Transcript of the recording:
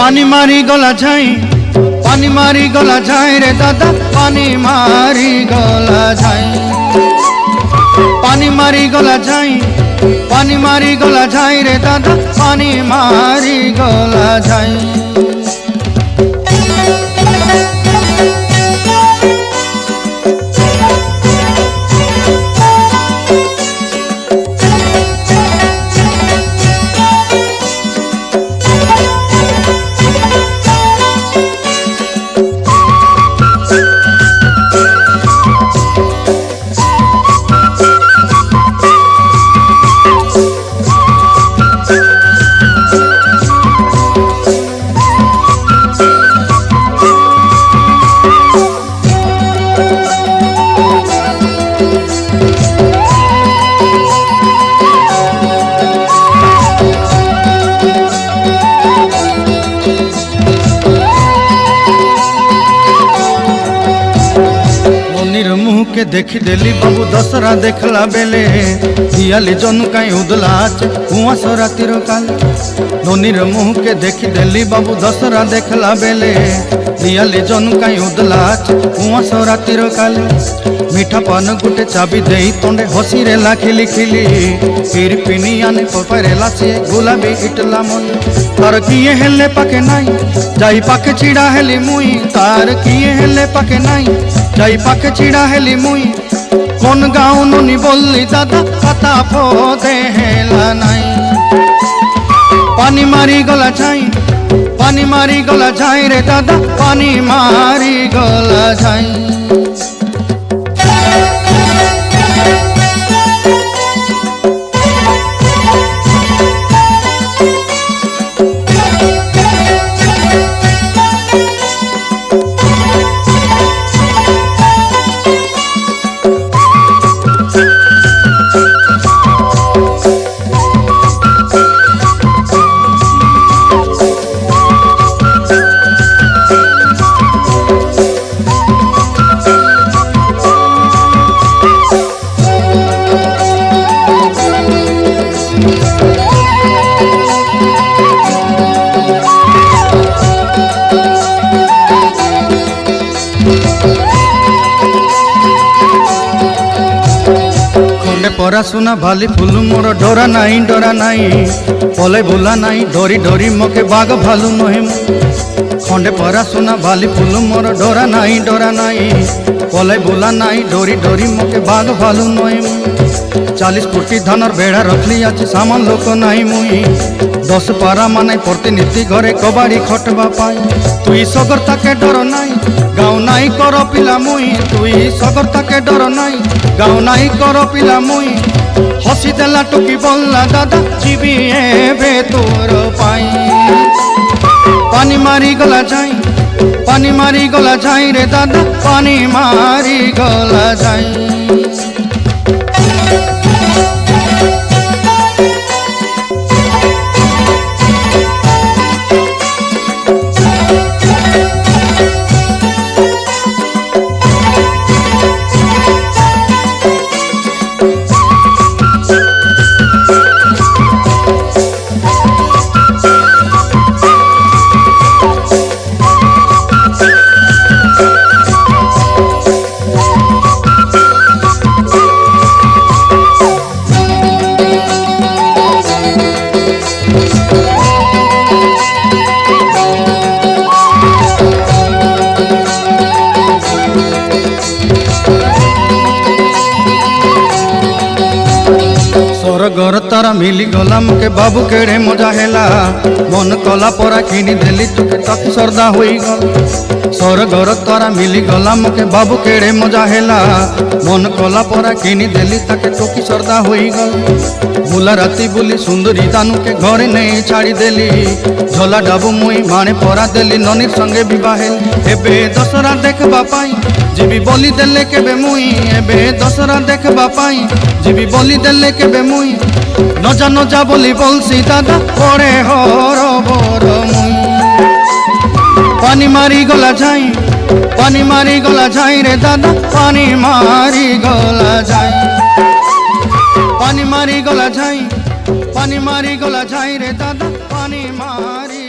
पानी मारी गला जाई, पानी मारी गला जाई रे दादा, पानी मारी गला जाई, पानी मारी गला जाई, पानी मारी गला जाई रे दादा, पानी मारी गला जाई। मुँह के देखी देली बाबू दशरा देखला बेले, दियाली जन कहीं उदला कुआस रातिर काले। धोनीर मुँह के देखी देली बाबू दशरा देखला बेले, दियाली जन कहीं उदला कुआस रातिर काले। मीठा पान गुटे चाबी दे तोंडे हसी रेला खिली खिली, फिर पिनी आने परेला से गुलाबी इटला मन। तार किए हेले पाके नाई जाई पाके चिड़ा हेली मुई, तार किए हेले पाके नाई जाई पाके चिड़ा हेली मुई। कोन गाँव नुनी बोली दादा खाता फोदे हेला नाई। पानी मारी गला जाई, पानी मारी गला जाई रे दादा, पानी मारी गला जाई। परा सुना भाली फूल मोर डोरा नाई, डोरा नाई पले भूला नाई, डोरी डोरी मोके बाग भालू नहे। खंडे परा सुना भाली फूल मोर डोरा नाई, डोरा नाई पले भूला नाई, डोरी डोरी मोके बाग भालू नहे। 40 कोटी धानर बेड़ा रखली आज सामान लोक नाई मुई, 10 पारा माने प्रतिनिधि घरे कबाड़ी खटवा पाई। तुई सगर ताके डर नाई, गाँव नाई कर पिला मुई, तुई सगर ताके डर नाई, गाँव नाई कर पिला मुई। हसी देला टुकी बोलला दादा जीवी एबे तोर पाई। पानी मारी गला जाई, पानी मारी गला जाई रे दादा, पानी मारी गला जाई। घर तारा मिली गला मुके बाबू केड़े मजा हेला, मन कला परा किनी देली तुके तक सरदा होई गल। सर घर तारा मिली गला मुके बाबू केड़े मजा हेला, मन कला परा किनी देली ताके टोकी सरदा होई गल। मुला राती बुली सुंदरी दानु के घरे नहीं छाड़ी देली, झोला डाबू मुई माने परा देली ननीर संगे विवाहेल। एबे दशरा देखबा पाई जीवी बोली देले केबे मुई, एबे दशरा देखबा पाई जीवी बोली देले केबे मुई। नजा नजा बोली बोलसी दादा पड़े हर बर मुई। पानी मारी गला जाई, पानी मारी गला जाई रे दादा, पानी मारी गला जाई। पानी मारी गला जाई, पानी मारी गला जाई रे दादा, पानी मारी